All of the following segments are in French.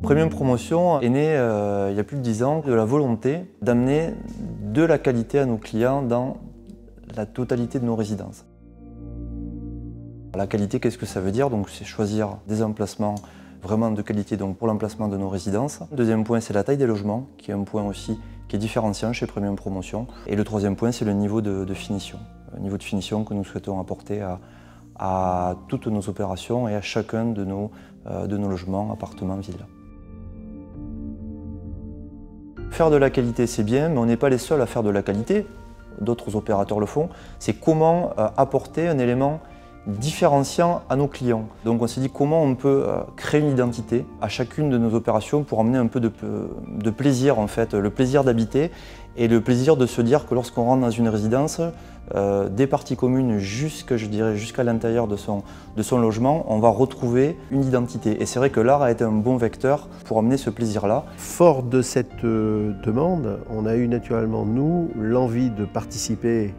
Premium Promotion est né il y a plus de 10 ans de la volonté d'amener de la qualité à nos clients dans la totalité de nos résidences. La qualité, qu'est-ce que ça veut dire? C'est choisir des emplacements vraiment de qualité pour l'emplacement de nos résidences. Deuxième point, c'est la taille des logements, qui est un point aussi qui est différenciant chez Premium Promotion. Et le troisième point, c'est le niveau de finition. Le niveau de finition que nous souhaitons apporter à toutes nos opérations et à chacun de nos logements, appartements, villas. Faire de la qualité, c'est bien, mais on n'est pas les seuls à faire de la qualité. D'autres opérateurs le font. C'est comment apporter un élément différenciant à nos clients. Donc on s'est dit comment on peut créer une identité à chacune de nos opérations pour amener un peu de plaisir en fait, le plaisir d'habiter et le plaisir de se dire que lorsqu'on rentre dans une résidence, des parties communes jusqu'à l'intérieur de son logement, on va retrouver une identité. Et c'est vrai que l'art a été un bon vecteur pour amener ce plaisir-là. Fort de cette demande, on a eu naturellement, nous, l'envie de participer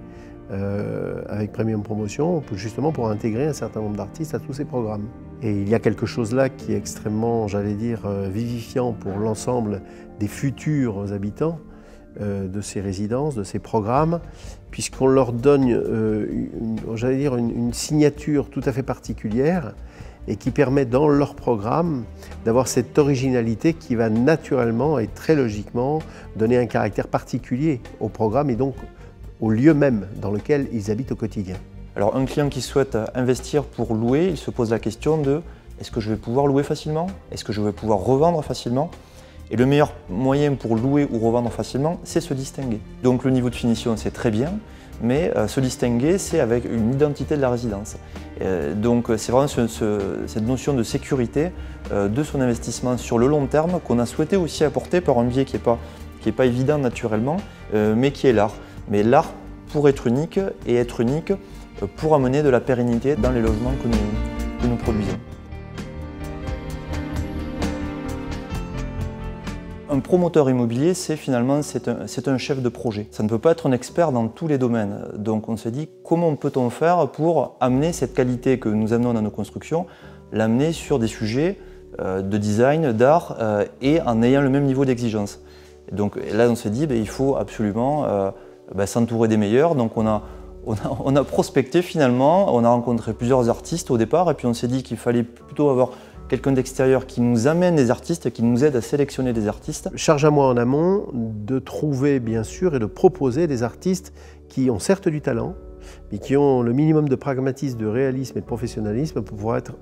avec Premium Promotion, justement pour intégrer un certain nombre d'artistes à tous ces programmes. Et il y a quelque chose là qui est extrêmement, j'allais dire, vivifiant pour l'ensemble des futurs habitants de ces résidences, de ces programmes, puisqu'on leur donne, j'allais dire, une signature tout à fait particulière et qui permet dans leur programme d'avoir cette originalité qui va naturellement et très logiquement donner un caractère particulier au programme et donc au lieu même dans lequel ils habitent au quotidien. Alors un client qui souhaite investir pour louer, il se pose la question de est-ce que je vais pouvoir louer facilement? Est-ce que je vais pouvoir revendre facilement? Et le meilleur moyen pour louer ou revendre facilement, c'est se distinguer. Donc le niveau de finition, c'est très bien, mais se distinguer, c'est avec une identité de la résidence. Donc c'est vraiment cette notion de sécurité de son investissement sur le long terme qu'on a souhaité aussi apporter par un biais qui n'est pas évident naturellement, mais qui est l'art. Mais l'art pour être unique et être unique pour amener de la pérennité dans les logements que nous produisons. Un promoteur immobilier, c'est un chef de projet. Ça ne peut pas être un expert dans tous les domaines. Donc on se dit comment peut-on faire pour amener cette qualité que nous amenons dans nos constructions, l'amener sur des sujets de design, d'art et en ayant le même niveau d'exigence. Donc là on se dit il faut absolument s'entourer des meilleurs. Donc on a prospecté finalement, on a rencontré plusieurs artistes au départ et puis on s'est dit qu'il fallait plutôt avoir quelqu'un d'extérieur qui nous amène des artistes, qui nous aide à sélectionner des artistes. Charge à moi en amont de trouver bien sûr et de proposer des artistes qui ont certes du talent, mais qui ont le minimum de pragmatisme, de réalisme et de professionnalisme pour pouvoir être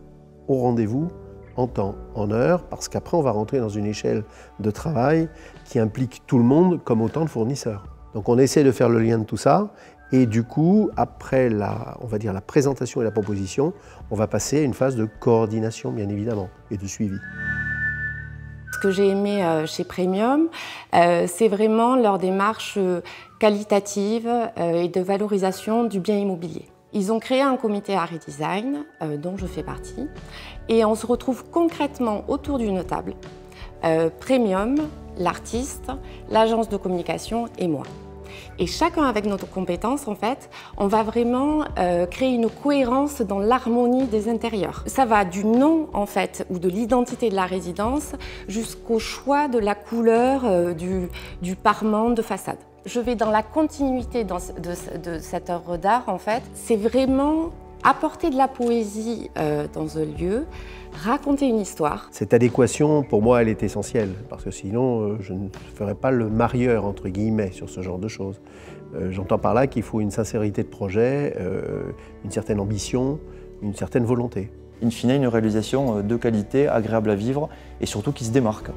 au rendez-vous en temps, en heure, parce qu'après on va rentrer dans une échelle de travail qui implique tout le monde comme autant de fournisseurs. Donc on essaie de faire le lien de tout ça et du coup, après on va dire la présentation et la proposition, on va passer à une phase de coordination bien évidemment et de suivi. Ce que j'ai aimé chez Premium, c'est vraiment leur démarche qualitative et de valorisation du bien immobilier. Ils ont créé un comité art et design, dont je fais partie, et on se retrouve concrètement autour d'une table. Premium, l'artiste, l'agence de communication et moi. Et chacun avec notre compétence, en fait, on va vraiment créer une cohérence dans l'harmonie des intérieurs. Ça va du nom, en fait, ou de l'identité de la résidence jusqu'au choix de la couleur du parement de façade. Je vais dans la continuité de cette œuvre d'art, en fait. C'est vraiment apporter de la poésie dans un lieu, raconter une histoire. Cette adéquation, pour moi, elle est essentielle, parce que sinon, je ne ferais pas le marieur, entre guillemets, sur ce genre de choses. J'entends par là qu'il faut une sincérité de projet, une certaine ambition, une certaine volonté. In fine, une réalisation de qualité, agréable à vivre et surtout qui se démarque.